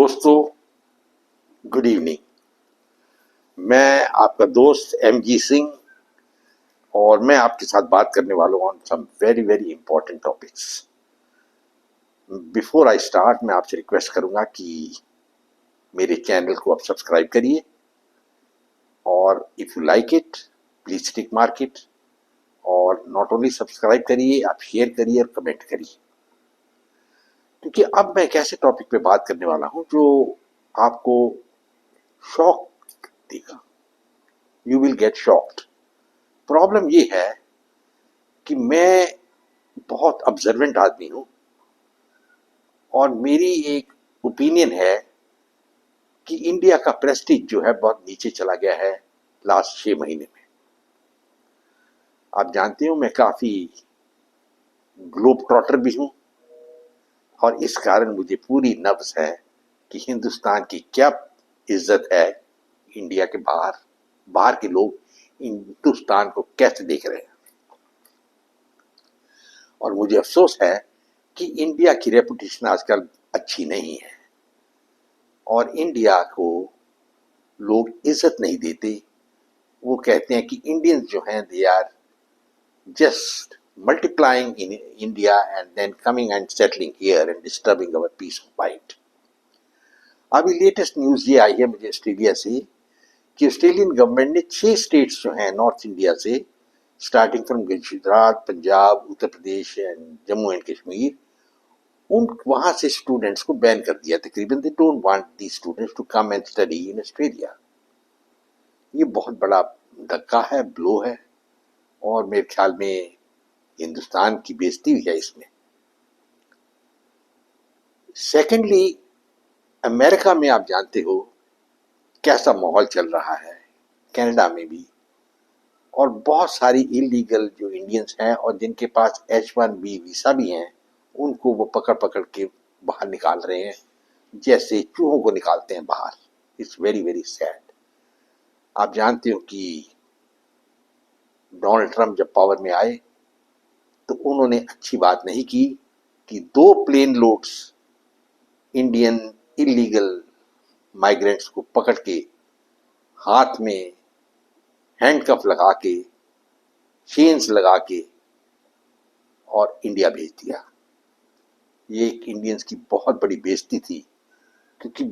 दोस्तों, good evening. मैं आपका दोस्त एमजी सिंह और मैं आपके साथ बात करने वाला हूँ on some very very important topics. Before I start, मैं आपसे रिक्वेस्ट करूंगा कि मेरे चैनल को आप सब्सक्राइब करिए और if you like it please stick mark it. और नॉट ओनली सब्सक्राइब करिए, आप शेयर करिए और कमेंट करिए, क्योंकि अब मैं एक ऐसे टॉपिक पे बात करने वाला हूँ जो आपको शॉक देगा। You will get shocked. Problem ये है कि मैं बहुत ऑब्जर्वेंट आदमी हूं और मेरी एक ओपिनियन है कि इंडिया का प्रेस्टीज जो है बहुत नीचे चला गया है लास्ट 6 महीने में। आप जानते हो मैं काफी ग्लोब ट्रॉटर भी हूं और इस कारण मुझे पूरी नब्ज है कि हिंदुस्तान की क्या इज्जत है इंडिया के बाहर। बाहर के लोग हिंदुस्तान को कैसे देख रहे हैं और मुझे अफसोस है कि इंडिया की रेपुटेशन आजकल अच्छी नहीं है और इंडिया को लोग इज्जत नहीं देते। वो कहते हैं कि इंडियंस जो हैं they are just multiplying in India and then coming and settling here and disturbing our peace of mind. अभी लेटेस्ट न्यूज ये आई है मुझे ऑस्ट्रेलिया से कि ऑस्ट्रेलियन गवर्नमेंट ने 6 स्टेट्स जो हैं नॉर्थ इंडिया से, starting from Gujarat, Punjab, Uttar Pradesh and Jammu and Kashmir, उन वहां से स्टूडेंट्स को बैन कर दिया तकरीबन। They don't want the students to come and study in Australia. ये बहुत बड़ा धक्का है, ब्लो है और मेरे ख्याल में हिंदुस्तान की बेइज्जती भी है इसमें। सेकेंडली, अमेरिका में आप जानते हो कैसा माहौल चल रहा है, कनाडा में भी, और बहुत सारी इलीगल जो इंडियंस हैं और जिनके पास H1B वीसा भी हैं उनको वो पकड़ पकड़ के बाहर निकाल रहे हैं जैसे चूहों को निकालते हैं बाहर। It's very very sad. आप जानते हो कि डोनाल्ड ट्रंप जब पावर में आए तो उन्होंने अच्छी बात नहीं की कि 2 plane loads Indian illegal migrants को पकड़ के हाथ में हैंडकफ लगा के, चेन्स लगा के और इंडिया भेज दिया। ये एक इंडियंस की बहुत बड़ी बेइज्जती थी, क्योंकि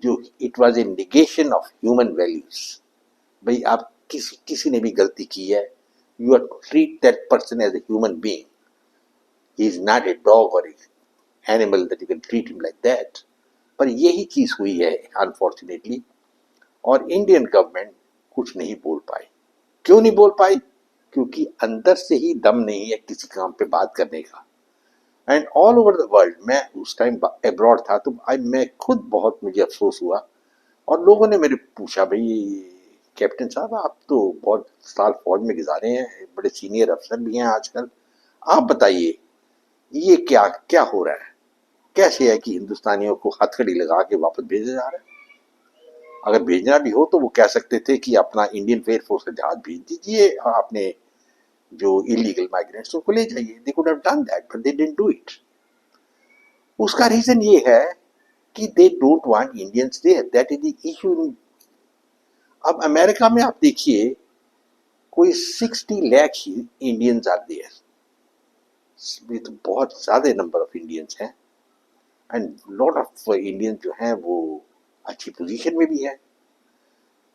जो it was a negation of human values. भाई आप किसी ने भी गलती की है, you are to treat that person as a human being. He is not a dog और animal that you can treat him like that. पर यही चीज हुई है अनफॉर्चुनेटली और इंडियन गवर्नमेंट कुछ नहीं बोल पाई। क्यों नहीं बोल पाई? क्योंकि अंदर से ही दम नहीं है किसी काम पे बात करने का। And all over the world, मैं उस टाइम अब्रॉड था तो मैं खुद बहुत, मुझे अफसोस हुआ और लोगों ने मेरे पूछा, भाई कैप्टन साहब आप तो बहुत साल फौज में गुजारे हैं, बड़े सीनियर अफसर भी हैं आजकल, आप बताइए ये क्या क्या हो रहा है? कैसे है कि हिंदुस्तानियों को हथकड़ी लगा के वापस भेजा जा रहा है? अगर भेजना भी हो तो वो कह सकते थे कि अपना इंडियन एयरफोर्स का जहाज भेज दीजिए, आपने जो इलीगल माइग्रेंट्स उनको ले जाइए। They could have done that but they didn't do it. उसका रीजन ये है कि they don't want Indians there, that is the issue. अब अमेरिका में आप देखिए कोई 60 लाख ही इंडियंस आर देयर। ये तो बहुत ज्यादा नंबर ऑफ इंडियंस हैं एंड लॉट ऑफ इंडियंस जो हैं वो अच्छी पोजीशन में भी हैं।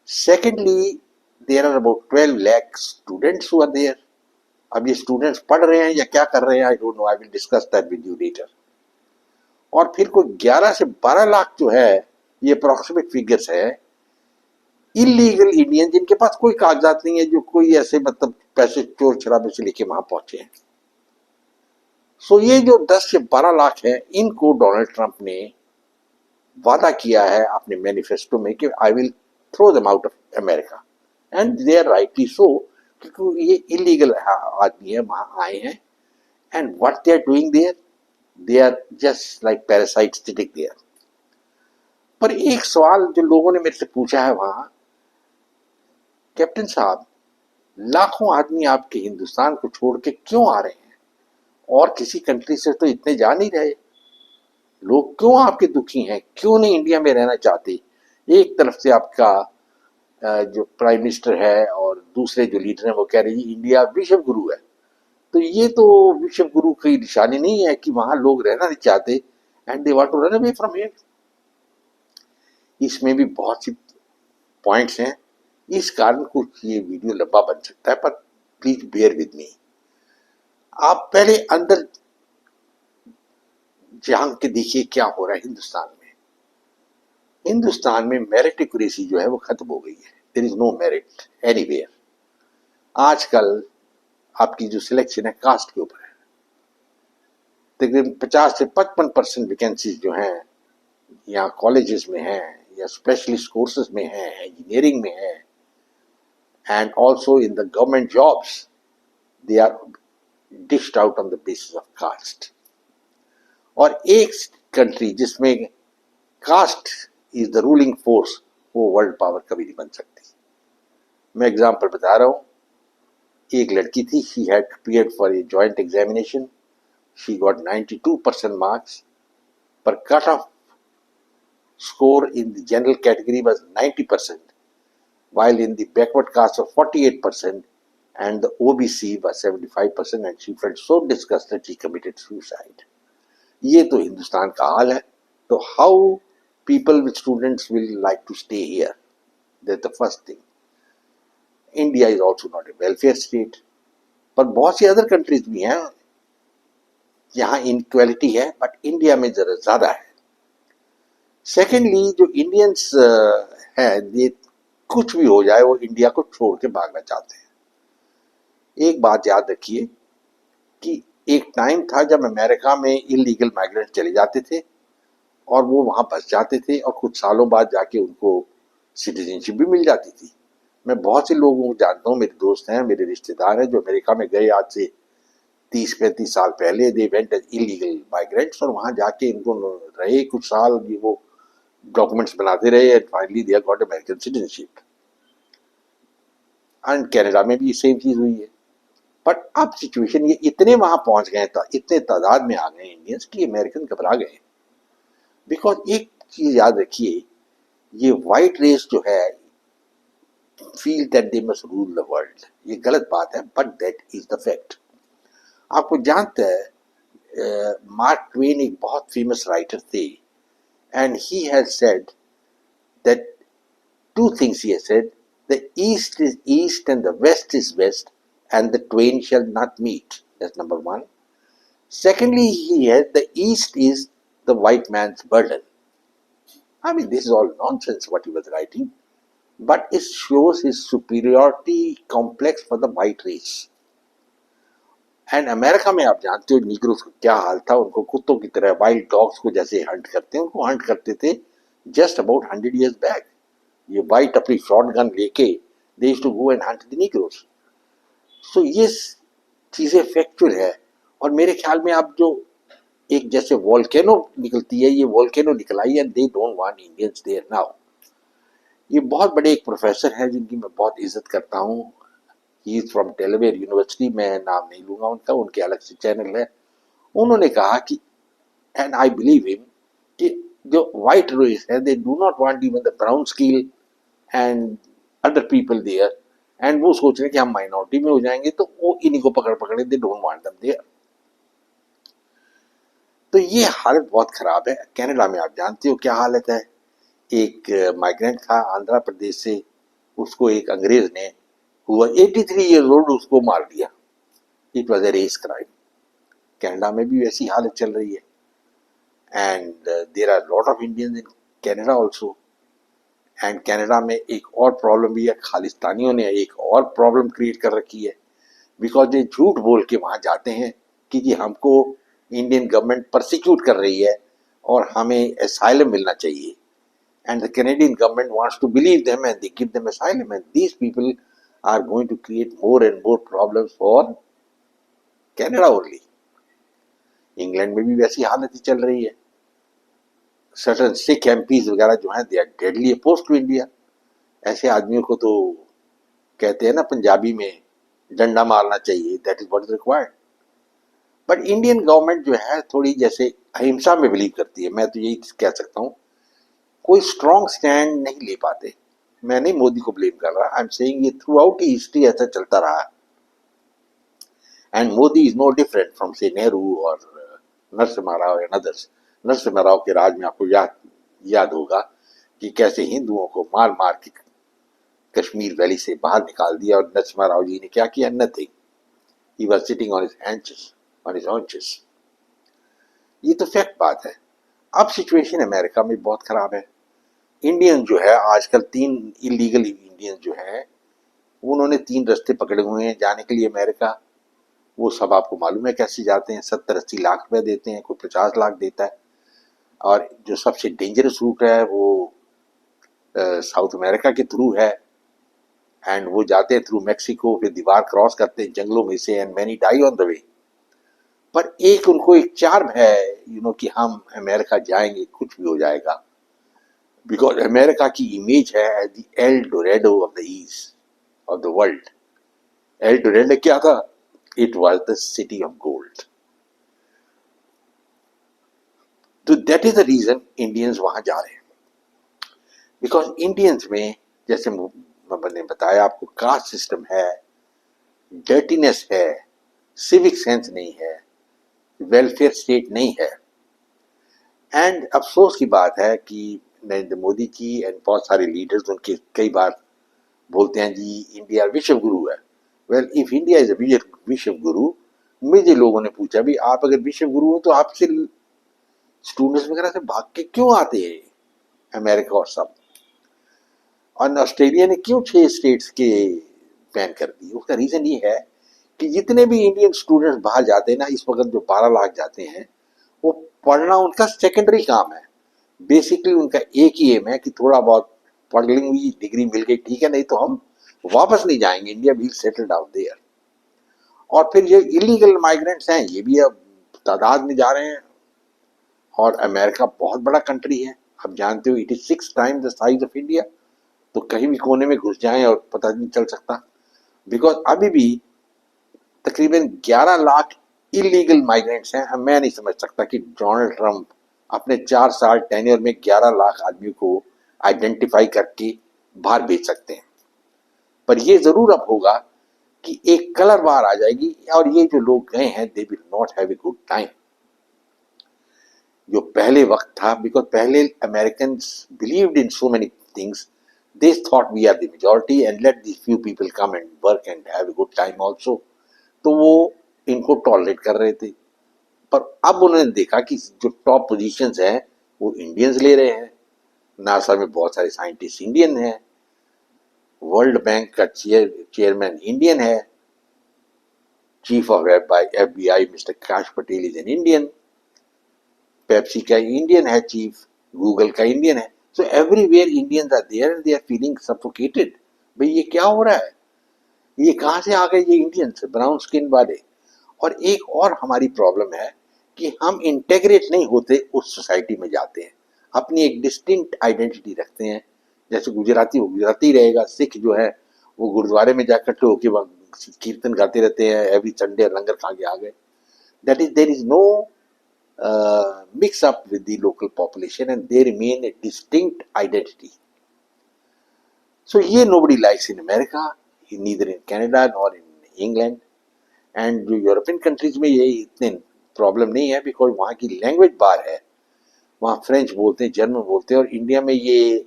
Secondly, there are about 12 lakh students who are there. अब ये स्टूडेंट्स पढ़ रहे हैं या क्या कर रहे हैं, I don't know, I will discuss that with you later. और फिर कोई 11 से 12 लाख जो है, ये अप्रोक्सीमेट फिगर्स है, इलीगल इंडियन जिनके पास कोई कागजात नहीं है, जो कोई ऐसे मतलब पैसे चोर शराबे से लेके वहां पहुंचे हैं। सो ये जो 10 से 12 लाख है, इनको डोनाल्ड ट्रंप ने वादा किया है अपने मैनिफेस्टो में कि I will throw them out of America, and they are rightly so, क्योंकि ये इलीगल आदमी है, वहां आए हैं and what they are doing there, they are just like parasites sitting there. पर एक सवाल जो लोगों ने मेरे से पूछा है वहां, कैप्टन साहब लाखों आदमी आपके हिंदुस्तान को छोड़ के क्यों आ रहे हैं और किसी कंट्री से तो इतने जा नहीं रहे? लोग क्यों आपके दुखी हैं, क्यों नहीं इंडिया में रहना चाहते? एक तरफ से आपका जो प्राइम मिनिस्टर है और दूसरे जो लीडर हैं वो कह रहे हैं इंडिया विश्व गुरु है। तो ये तो विश्व गुरु की निशानी नहीं है कि वहां लोग रहना नहीं चाहते and they want to run away from here. इसमें भी बहुत सी पॉइंट्स हैं, इस कारण कुछ ये वीडियो लंबा बन सकता है, पर प्लीज बेयर विद मी। आप पहले अंदर झांक के देखिए क्या हो रहा है हिंदुस्तान में। हिंदुस्तान में मेरिटोक्रेसी जो है वो खत्म हो गई है। There is no merit anywhere. आजकल आपकी जो सिलेक्शन है कास्ट के ऊपर है। तकरीबन 50 से 55% वैकेंसीज जो हैं या कॉलेजेस में हैं या स्पेशलिस्ट कोर्सेज में हैं, इंजीनियरिंग में हैं, and also in the government jobs, they are dished out on the basis of caste. और एक कंट्री जिसमें caste is the ruling force, वो वर्ल्ड पावर कभी नहीं बन सकती। मैं एग्जांपल बता रहा हूं, एक लड़की थी, she had appeared for a joint examination, she got 92% marks, पर cut off score in the general category was 90%, while in the backward caste was 48% and the OBC was 75%, and she felt so disgusted she committed suicide. ये तो हिंदुस्तान का हाल है। तो how people with students will like to stay here? That's the first thing. India is also not a welfare state, पर बहुत सी other countries भी हैं जहाँ इनक्वालिटी है, बट इंडिया में जरा ज्यादा है। सेकेंडली जो इंडियंस हैं, ये कुछ भी हो जाए वो इंडिया को छोड़ के भागना चाहते हैं। एक बात याद रखिए कि एक टाइम था जब अमेरिका में इलीगल माइग्रेंट चले जाते थे और वो वहां बस जाते थे और कुछ सालों बाद जाके उनको सिटीजनशिप भी मिल जाती थी। मैं बहुत से लोगों को जानता हूँ, मेरे दोस्त हैं, मेरे रिश्तेदार हैं, जो अमेरिका में गए आज से 30-35 साल पहले। They went as illegal migrants और वहां जाके इनको रहे कुछ साल, वो डॉक्यूमेंट्स बनाते रहे and finally they got American citizenship. And Canada में भी सेम चीज हुई है। बट अब सिचुएशन ये इतने वहां पहुंच गए था, इतने तादाद में आ गए इंडियंस कि अमेरिकन घबरा गए। बिकॉज एक चीज याद रखिए, ये व्हाइट रेस जो है feel that they must rule the world. ये गलत बात है, but that is the fact. आपको जानते हैं मार्क ट्वेन एक बहुत फेमस राइटर थे, and he has said that two things he has said: the east is east and the west is west, and the twain shall not meet. That's number one. Secondly, he has the east is the white man's burden. I mean, this is all nonsense what he was writing, but it shows his superiority complex for the white race. And America में आप जानते हो negroes का क्या हाल था। उनको कुत्तों की तरह, वाइल्ड डॉग्स को जैसे हंट करते हैं, उनको हंट करते थे जस्ट अबाउट 100 years बैक। ये वाइट अपनी शॉर्ट गन लेके they used to go and hunt the Negroes. So ये चीजें फैक्चुअल है। और मेरे ख्याल में अब जो एक जैसे वॉल्केनो निकलती है, ये वॉल्केनो निकल आई and they don't want Indians there now. ये बहुत बड़े एक प्रोफेसर हैं जिनकी मैं बहुत इज्जत करता हूँ, he is from Delaware university, मैं नाम नहीं लूंगा उनका, उनके अलग से चैनल है। उन्होंने कहा कि, एंड आई बिलीव हिम, कि जो व्हाइट रेस है they do not want even the brown skill and other people there, and वो सोच रहे हैं कि हम माइनॉरिटी में हो जाएंगे तो वो इन्हीं को पकड़ पकड़े, they don't want them there. तो ये हालत बहुत खराब है। कनाडा में आप जानते हो क्या हालत है। एक माइग्रेंट था आंध्र प्रदेश से, उसको एक अंग्रेज ने, हुआ 83 ईयर ओल्ड, उसको मार दिया। It was a race crime. Canada में भी वैसी हालत चल रही है, and there are lot of Indians in Canada also. And Canada में एक और प्रॉब्लम भी है, खालिस्तानियों ने एक और प्रॉब्लम क्रिएट कर रखी है, बिकॉज ये झूठ बोल के वहां जाते हैं कि जी हमको इंडियन गवर्नमेंट परसिक्यूट कर रही है और हमें असाइलम मिलना चाहिए, and the Canadian government wants to believe them and they give them asylum, and these people are going to create more and more problems for Canada only. England में भी वैसी हालत ही चल रही है। सर्टन सिख एमपीज वगैरह जो हैं, they are deadly opposed to India. ऐसे आदमियों को तो कहते हैं ना पंजाबी में, डंडा मारना चाहिए, that is what is required. But Indian government जो है थोड़ी जैसे अहिंसा में बिलीव करती है, मैं तो यही कह सकता हूँ, कोई स्ट्रॉन्ग स्टैंड नहीं ले पाते। मैं नहीं मोदी को ब्लेम कर रहा, आई एम सेइंग ये थ्रू आउट ही हिस्ट्री ऐसा चलता रहा। And Modi is no different from से नेहरू और नरसिम्हा राव एंड अदर्स। नरसिम्हा राव के राज में आपको याद होगा कि कैसे हिंदुओं को मार मार के कश्मीर वैली से बाहर निकाल दिया, और नरसिम्हा राव जी ने क्या किया? Nothing. He was sitting on his haunches, on his haunches. ये तो फैक्ट बात है। अब सिचुएशन अमेरिका में बहुत खराब है। इंडियन जो है आजकल, 3 इलीगल इंडियन जो है, उन्होंने 3 रास्ते पकड़े हुए हैं जाने के लिए अमेरिका। वो सब आपको मालूम है कैसे जाते हैं। 70-80 लाख रुपए देते हैं, कोई 50 लाख देता है। और जो सबसे डेंजरस रूट है वो साउथ अमेरिका के थ्रू है, एंड वो जाते हैं थ्रू मैक्सिको, फिर दीवार क्रॉस करते हैं जंगलों में से, and many die on the way. पर एक उनको एक चार्म है, कि हम अमेरिका जाएंगे कुछ भी हो जाएगा, बिकॉज अमेरिका की इमेज है as the El Dorado of the East of the world. El Dorado क्या था? It was the city of gold. तो that is the reason Indians वहां जा रहे हैं, बिकॉज इंडियंस में, जैसे मैंने बताया आपको, कास्ट सिस्टम है, डर्टीनेस है, सिविक सेंस नहीं है, वेलफेयर स्टेट नहीं है। एंड अफसोस की बात है कि नरेंद्र मोदी जी एंड बहुत सारे लीडर्स उनके कई बार बोलते हैं जी इंडिया विश्व गुरु है। Well, if India is a विश्व गुरु, मुझे लोगों ने पूछा भी आप अगर विश्व गुरु हो तो आपसे स्टूडेंट्स वगैरह से भाग के क्यों आते हैं अमेरिका और सब, और ऑस्ट्रेलिया ने क्यों 6 स्टेट्स के बैन कर दी? उसका रीजन ये है कि जितने भी इंडियन स्टूडेंट्स बाहर जाते हैं ना, इस वक्त जो 12 लाख जाते हैं, वो पढ़ना उनका सेकेंडरी काम है। बेसिकली उनका एक ही एम है कि थोड़ा बहुत पढ़ लेंगे, डिग्री मिल गई ठीक है, नहीं तो हम वापस नहीं जाएंगे India, we settle down there. और फिर ये इलीगल माइग्रेंट्स हैं, ये भी अब तादाद में जा रहे हैं। और अमेरिका बहुत बड़ा कंट्री है, आप जानते हो, it is 6 times the size of India. तो कहीं भी कोने में घुस जाएं और पता नहीं चल सकता, बिकॉज अभी भी तकरीबन 11 लाख इलीगल माइग्रेंट्स हैं। मैं नहीं समझ सकता कि डोनाल्ड ट्रंप अपने 4 साल टेन्योर में 11 लाख आदमियों को आइडेंटिफाई करके बाहर भेज सकते हैं। पर ये जरूर अब होगा कि एक कलर बाहर आ जाएगी, और ये जो लोग गए हैं they will not have a good time. जो पहले वक्त था, बिकॉज पहले American believed in so many things, they thought we are the majority and let these few people come and work and have a good time also, तो वो इनको tolerate कर रहे थे। पर अब उन्होंने देखा कि जो टॉप पोजीशंस हैं वो इंडियंस ले रहे हैं। नासा में बहुत सारे साइंटिस्ट इंडियन हैं, वर्ल्ड बैंक का चेयरमैन इंडियन है, chief of FBI mister Kash Patel is an Indian, Pepsi का इंडियन है चीफ, गूगल का इंडियन है। So everywhere Indians are there and they are feeling suffocated. भाई ये क्या हो रहा है, ये कहाँ से आ गए ये इंडियंस ब्राउन स्किन वाले? और एक और हमारी प्रॉब्लम है कि हम इंटेग्रेट नहीं होते, उस सोसाइटी में जाते हैं, अपनी एक डिस्टिंक्ट आइडेंटिटी रखते हैं। जैसे गुजराती वो गुजराती रहेगा, सिख जो है वो गुरुद्वारे में जाकर इकट्ठे होकर कीर्तन गाते रहते हैं एवरी संडे, लंगर खा के आ गए। That is, there is no mix up with the local population and they remain a distinct identity. So ये nobody likes in America, neither in Canada nor in England, and जो European countries में ये इतने problem नहीं है, because वहाँ की language बार है, वहाँ फ्रेंच बोलते हैं, जर्मन बोलते हैं, और इंडिया में ये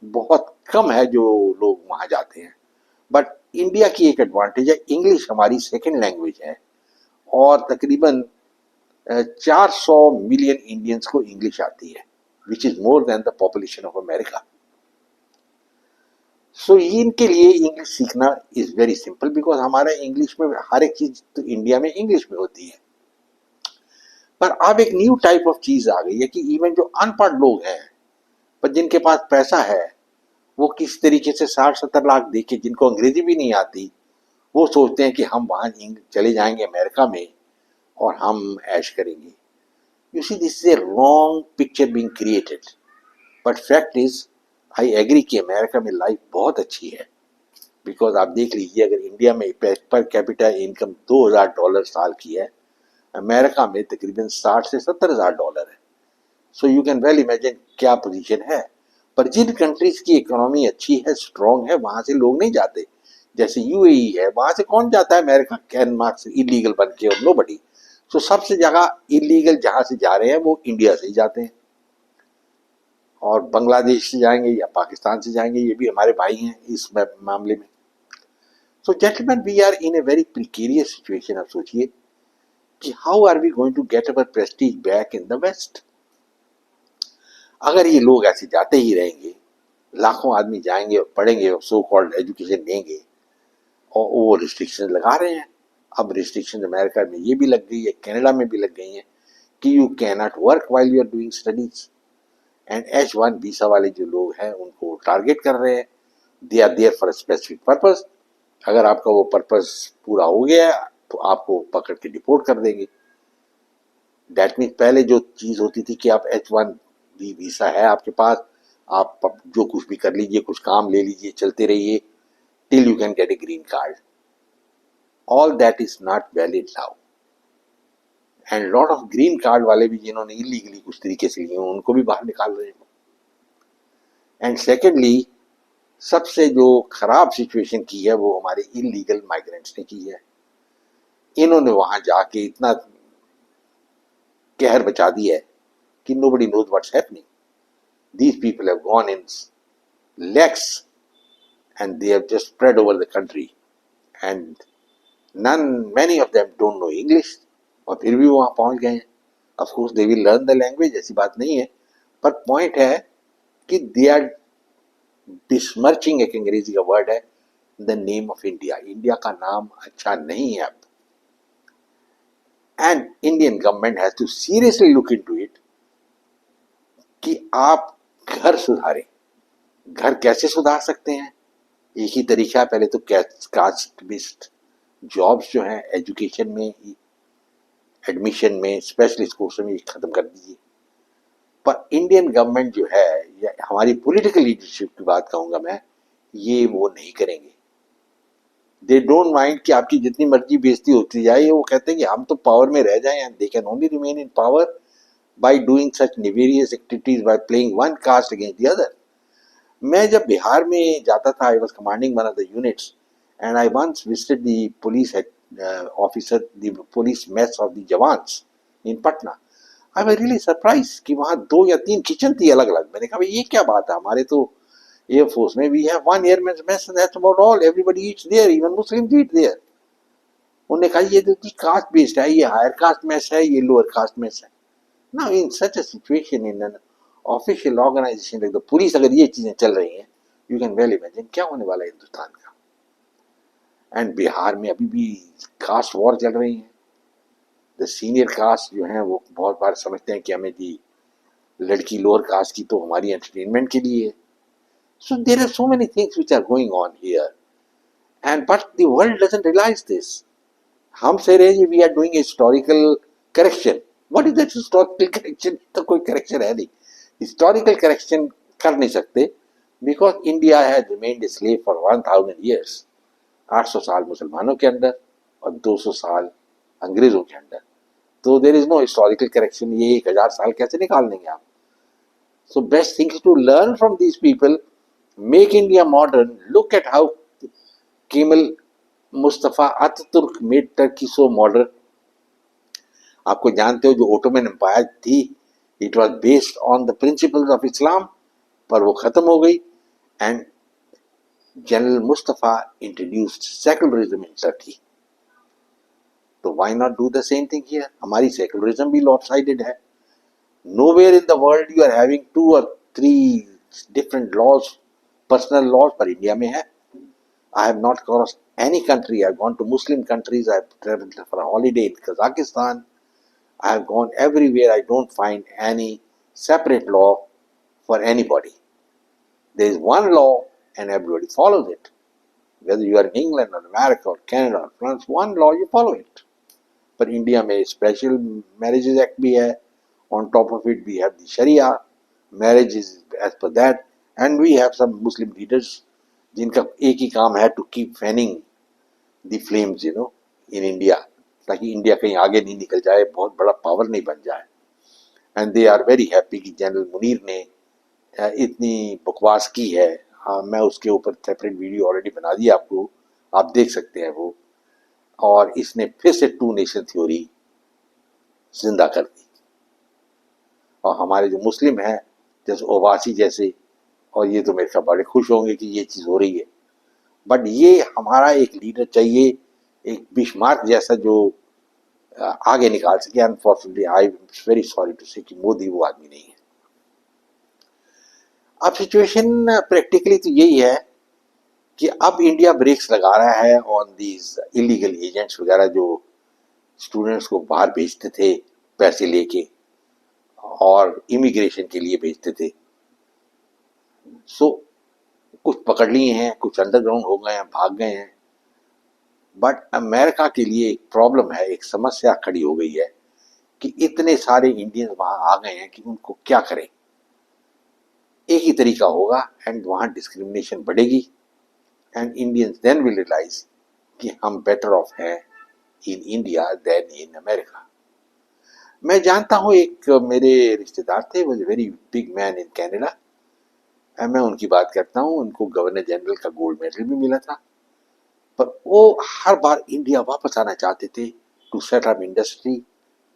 बहुत कम है जो लोग वहाँ जाते हैं। बट इंडिया की एक एडवांटेज है, इंग्लिश हमारी सेकेंड लैंग्वेज है, और तकरीबन 400 मिलियन इंडियंस को इंग्लिश आती है, which is more than the population of America. So इनके लिए इंग्लिश सीखना इज वेरी सिंपल, बिकॉज हमारा इंग्लिश में हर एक चीज तो इंडिया में इंग्लिश में होती है। पर अब एक न्यू टाइप ऑफ चीज आ गई है कि इवन जो अनपढ़ लोग हैं पर जिनके पास पैसा है, वो किस तरीके से 60-70 लाख देके, जिनको अंग्रेजी भी नहीं आती, वो सोचते हैं कि हम वहां चले जाएंगे अमेरिका में और हम ऐश करेंगे। You see, this is a wrong picture being created. But fact is, I agree कि अमेरिका में लाइफ बहुत अच्छी है, बिकॉज आप देख लीजिए, अगर इंडिया में पर कैपिटा इनकम $2000 साल की है, अमेरिका में तकरीबन 60 से 70,000 डॉलर है। So you can well imagine क्या पोजीशन है। पर जिन कंट्रीज की इकोनॉमी अच्छी है, स्ट्रांग है, वहां से लोग नहीं जाते। जैसे यूएई है, वहां से कौन जाता है अमेरिका कैन मार्क से इलीगल बन के, और नो बडी। सो सबसे ज्यादा इलीगल जहां से जा रहे हैं वो इंडिया से ही जाते हैं, और बांग्लादेश से जाएंगे या पाकिस्तान से जाएंगे, ये भी हमारे भाई हैं इस मामले में। So gentlemen, we are in a very precarious situation. अब सोचिए कि how are we going to get our prestige back in the West. अगर ये लोग ऐसे जाते ही रहेंगे, लाखों आदमी जाएंगे और पढ़ेंगे और सो कॉल्ड एजुकेशन लेंगे, और वो रिस्ट्रिक्शन लगा रहे हैं। अब रिस्ट्रिक्शन अमेरिका में ये भी लग गई है, कनाडा में भी लग गई है कि you can not work while you are doing studies. And H1 visa वाले जो लोग हैं उनको टारगेट कर रहे हैं। They are there for specific purpose. अगर आपका वो पर्पस पूरा हो गया तो आपको पकड़ के डिपोर्ट कर देंगे। दैट मीन्स पहले जो चीज होती थी कि आप H1 वीसा है आपके पास, आप जो कुछ भी कर लीजिए, कुछ काम ले लीजिए, चलते रहिए till you can get A green card. All that is not valid now. And lot of green card वाले भी जिन्होंने इलीगली कुछ तरीके से लिए उनको भी बाहर निकाल रहे हैं। एंड सेकेंडली, सबसे जो खराब सिचुएशन की है वो हमारे इलीगल माइग्रेंट्स ने की है। इन्होंने वहां जाके इतना कहर बचा दिया है कि nobody knows what's happening. These people have gone in lakhs and they have just spread over the country, and many of them don't know English, और फिर भी वहां पहुंच गए हैं। Of course they will learn the language, ऐसी बात नहीं है, पर पॉइंट है कि they are besmirching, एक अंग्रेजी का वर्ड है, the name of India. India का नाम अच्छा नहीं है अब। And Indian government has to seriously look into it कि आप घर सुधारें। घर कैसे सुधार सकते हैं? एक ही तरीका है, पहले तो कास्ट बेस्ड जॉब्स जो हैं एजुकेशन में, एडमिशन में, स्पेशलिस्ट कोर्स में खत्म कर दीजिए। पर इंडियन गवर्नमेंट जो है, या हमारी पॉलिटिकल लीडरशिप की बात कहूंगा मैं, ये वो नहीं करेंगे। दे डोंट माइंड कि आपकी जितनी मर्जी बेइज्जती होती जाए, वो कहते हैं कि हम तो पावर में रह जाएं, and they can only remain in power by doing such nefarious activities, by playing one caste against the other. मैं जब बिहार में जाता था, I was commanding one of the units, and I once visited the police officer, the police mess of the Jawans in Patna. I was really surprised कि वहाँ 2 या 3 kitchen थी अलग अलग। मैंने कहा भाई ये क्या बात है, हमारे तो एयरफोर्स में we have one airman's mess and that's about all. Everybody eats there, even Muslims eat there. उन्होंने कहा ये तो कास्ट बेस्ड है, ये हायर कास्ट मेस है, ये लोअर कास्ट मेस है। Now in such a situation, in an official organization like the police, अगर ये चीजें चल रही हैं, you can well imagine क्या होने वाला है हिंदुस्तान का। एंड बिहार में अभी भी कास्ट वॉर चल रही है। द सीनियर कास्ट जो हैं वो बहुत बार समझते हैं कि हमें जी लड़की लोअर कास्ट की तो हमारी एंटरटेनमेंट के लिए है। So there are so many things which are going on here, and but the world doesn't realize this. हम से रहे we are doing historical correction. What is that historical correction? तो कोई करेक्शन है नहीं, हिस्टोरिकल करेक्शन कर नहीं सकते, because India has remained a slave for 1000 years। 800 साल मुसलमानों के अंदर और 200 साल अंग्रेजों के अंदर। तो there is no historical correction. ये 1000 साल कैसे निकाल देंगे आप? So best thing to learn from these people, make India modern. Look at how Kemal Mustafa Ataturk made Turkey so modern. आपको जानते हो जो ओटोमन एम्पायर थी, it was based on the principles of Islam, पर वो खत्म हो गई, and general Mustafa introduced secularism in Turkey. तो why not do the same thing here? हमारी सेकुलरिज्म भी लॉपसाइडेड है। Nowhere in the world you are having 2 or 3 different laws, personal laws, पर इंडिया में है। I have not crossed any country. I have gone to Muslim countries. I have traveled for a holiday in Kazakhstan. I have gone everywhere. I don't find any separate law for anybody. There is one law and everybody follows it. Whether you are in England or America or Canada or France, one law, you follow it. But India में special marriages act भी है. On top of it, we have the Sharia. Marriage is as per that. And we have some Muslim leaders जिनका एक ही काम है, to keep fanning the flames in India. ताकि India कहीं आगे नहीं निकल जाए, बहुत बड़ा पावर नहीं बन जाए। And they are very happy कि जनरल मुनीर ने इतनी बकवास की है। हाँ, मैं उसके ऊपर सेपरेट वीडियो ऑलरेडी बना दिया आपको, आप देख सकते हैं वो। और इसने फिर से टू नेशन थ्योरी जिंदा कर दी। और हमारे जो मुस्लिम हैं, जैसे ओवासी जैसे, और ये तो मेरे ख्याल बड़े खुश होंगे कि ये चीज़ हो रही है। बट ये हमारा एक लीडर चाहिए, एक बिस्मार्क जैसा जो आगे निकाल सके। Unfortunately I am very sorry to say कि मोदी वो आदमी नहीं है। अब सिचुएशन प्रैक्टिकली तो यही है कि अब इंडिया ब्रेक्स लगा रहा है ऑन दीज इलीगल एजेंट्स वगैरह जो स्टूडेंट्स को बाहर भेजते थे पैसे लेके और इमिग्रेशन के लिए भेजते थे। सो कुछ पकड़ लिए हैं, कुछ अंडरग्राउंड हो गए हैं, भाग गए हैं। बट अमेरिका के लिए एक प्रॉब्लम है, एक समस्या खड़ी हो गई है कि इतने सारे इंडियंस वहां आ गए हैं कि उनको क्या करें। एक ही तरीका होगा एंड वहां डिस्क्रिमिनेशन बढ़ेगी and Indians then will realize कि हम बेटर ऑफ हैं in India than in America. मैं जानता हूं, एक मेरे रिश्तेदार थे, वो very big man in Canada. मैं उनकी बात करता हूं, उनको गवर्नर जनरल का गोल्ड मेडल भी मिला था। पर वो हर बार इंडिया वापस आना चाहते थे to set up industry,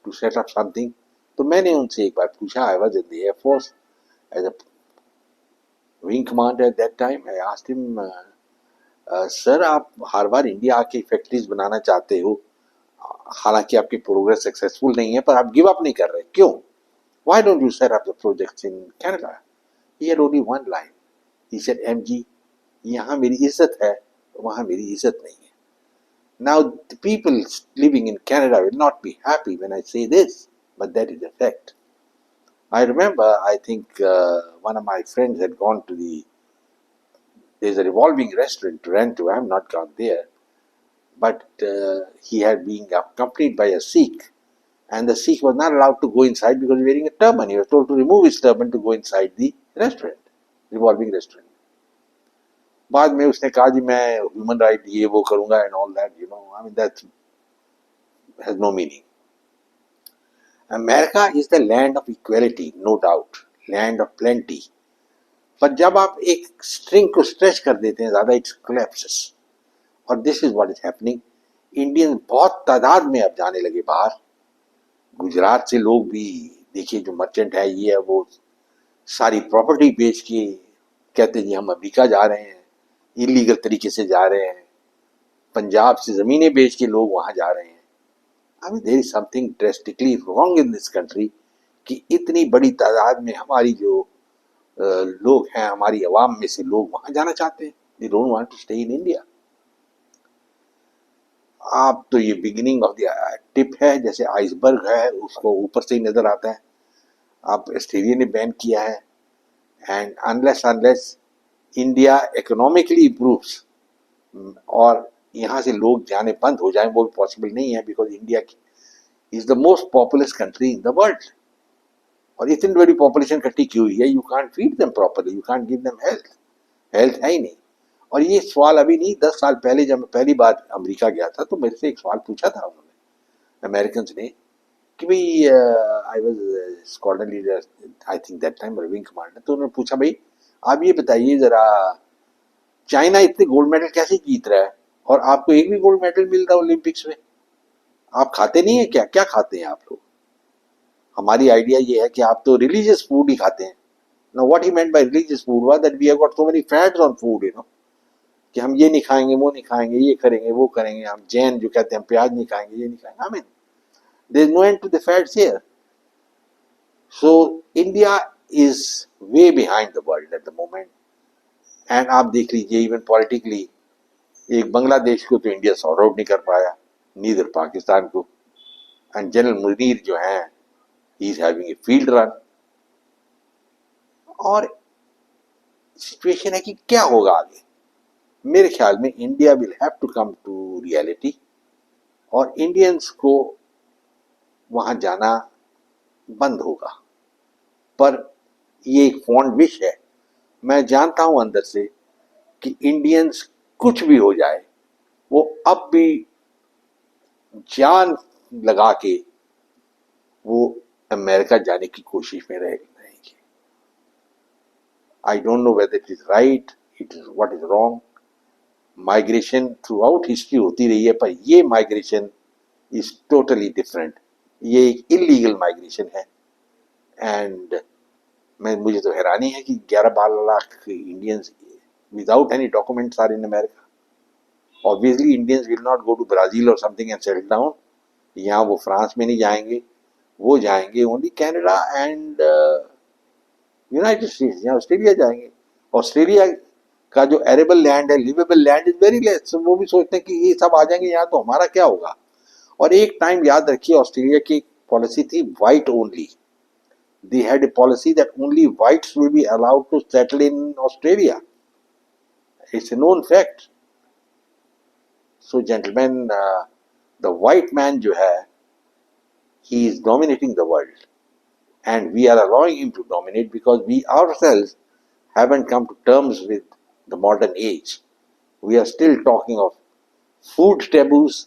to set up something. तो मैंने उनसे एक बार पूछा, I was in the air force as a wing commander at that time. I asked him, sir आप हर बार इंडिया आके फैक्ट्रीज बनाना चाहते हो, हालांकि आपकी प्रोग्रेस सक्सेसफुल नहीं है, पर आप गिव अप नहीं कर रहे, क्यों? Why don't you set up the projects in Canada? He had only one line, he said, MG, यहाँ मेरी इज्जत है, वहां मेरी इज्जत नहीं है। Now, the people living in Canada will not be happy when I say this, but that is a fact. I remember, I think one of my friends had gone to there's a revolving restaurant to Toronto. I have not gone there, but he had been accompanied by a Sikh, and the Sikh was not allowed to go inside because he was wearing a turban. He was told to remove his turban to go inside the restaurant, revolving restaurant. बाद में उसने कहा जी मैं human right ये वो करूंगा and all that, you know, I mean that has no meaning. America is the land of equality, no doubt, land of plenty. पर जब आप एक स्ट्रिंग को स्ट्रेच कर देते हैं ज्यादा, इट्स कोलैप्सेस। और this is what is happening. Indian बहुत तादाद में अब जाने लगे बाहर। गुजरात से लोग भी, देखिए जो मर्चेंट है ये है वो, सारी प्रॉपर्टी बेच के कहते हैं जी हम अमेरिका जा रहे हैं, इलीगल तरीके से जा रहे हैं। पंजाब से जमीनें बेच के लोग वहां जा रहे हैं। I mean there is something drastically wrong in this country कि इतनी बड़ी तादाद में हमारी जो लोग हैं, हमारी अवाम में से लोग वहां जाना चाहते हैं। They don't want to stay in India. आप तो ये बिगिनिंग ऑफ द टिप है, जैसे आइसबर्ग है, उसको ऊपर से ही नजर आता है। आप ऑस्ट्रेलिया ने बैन किया है and unless India economically improves और यहाँ से लोग जाने बंद हो जाएं, वो भी पॉसिबल नहीं है, because India is the most populous country in the world. और इतनी बड़ी पॉपुलेशन इकट्ठी की हुई है, you can't feed them properly, you can't give them health, health है ही नहीं। और ये सवाल अभी नहीं, 10 साल पहले जब मैं पहली बार अमेरिका गया था तो मेरे से एक सवाल पूछा था उन्होंने, अमेरिकन ने, कि भाई I was squadron leader, I think that time wing commander. तो उन्होंने पूछा, भाई आप ये बताइए जरा, चाइना इतने गोल्ड मेडल कैसे जीत रहा है और आपको एक भी गोल्ड मेडल मिल रहा है ओलंपिक्स में? आप खाते नहीं है क्या? क्या खाते हैं आप लोग? हमारी आइडिया ये है कि आप तो रिलीजियस फूड ही खाते हैं। Now what he meant by religious food was that we have got so many fads on food, you know, कि हम ये नहीं खाएंगे, वो नहीं खाएंगे, ये करेंगे, वो करेंगे। हम जैन जो कहते हैं हम प्याज नहीं खाएंगे, ये नहीं खाएंगे। I mean, there is no end to the fads here. So India is way behind the world at the moment. And आप देख लीजिए इवन पॉलिटिकली, एक बांग्लादेश को तो इंडिया सॉर्ट आउट नहीं कर पाया, नीदर पाकिस्तान को। एंड जनरल मुनीर जो है, he is having a field run. और सिचुएशन है कि क्या होगा आगे। मेरे ख्याल में India will have to come to reality और इंडियंस को वहां जाना बंद होगा। पर ये एक फॉन्ड विश है। मैं जानता हूं अंदर से कि इंडियंस कुछ भी हो जाए वो अब भी जान लगा के वो अमेरिका जाने की कोशिश में रहेंगे। I don't know whether it is right, it is what is wrong. Migration through out history होती रही है, पर ये माइग्रेशन इज टोटली डिफरेंट। ये एक इलीगल माइग्रेशन है। एंड मुझे तो हैरानी है कि 11-12 lakh Indians without any documents are in America. Obviously Indians will not go to Brazil और समथिंग एंड सेटल डाउन। यहाँ वो फ्रांस में नहीं जाएंगे, वो जाएंगे only Canada and United States, या ऑस्ट्रेलिया जाएंगे। ऑस्ट्रेलिया का जो एरेबल लैंड है, livable land is very less. वो भी सोचते हैं कि ये सब आ जाएंगे यहाँ तो हमारा क्या होगा। और एक टाइम याद रखिए, ऑस्ट्रेलिया की पॉलिसी थी white only. They had a policy that only whites will be allowed to settle in Australia. It's a known fact. So gentlemen, the white man जो है, he is dominating the world, and we are allowing him to dominate because we ourselves haven't come to terms with the modern age. We are still talking of food taboos,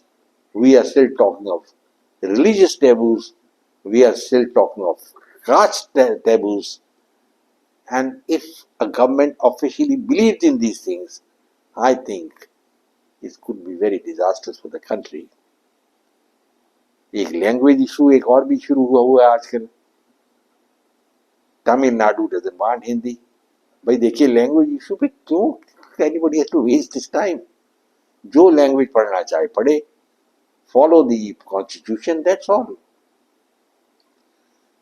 we are still talking of religious taboos, we are still talking of caste taboos. And if a government officially believes in these things, I think it could be very disastrous for the country. एक language issue एक और भी शुरू हुआ है आजकल। Tamil Nadu doesn't want. भाई देखिए, लैंग्वेज इशू पे क्यों anybody has to waste this time? जो लैंग्वेज पढ़ना चाहे पढ़े, follow the constitution, that's all.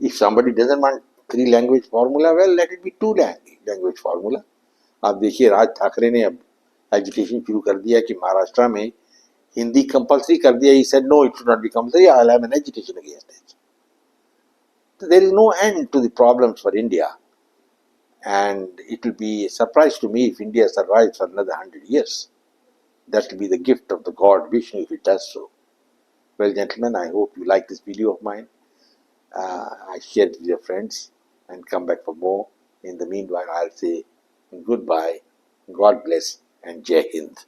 If somebody doesn't want 3 language formula, well, let it be 2 language formula. आप देखिए, राज ठाकरे ने अब एजुकेशन शुरू कर दिया कि महाराष्ट्र में हिंदी कंपलसरी कर दिया। He said no, it should not be compulsory. I'll have an education against it. So there is no end to the problems for India, and it will be a surprise to me if India survives for another 100 years. That will be the gift of the God Vishnu if it does so. Well, gentlemen, I hope you like this video of mine. I share it with your friends and come back for more. In the meanwhile, I'll say goodbye, God bless, and Jai Hind.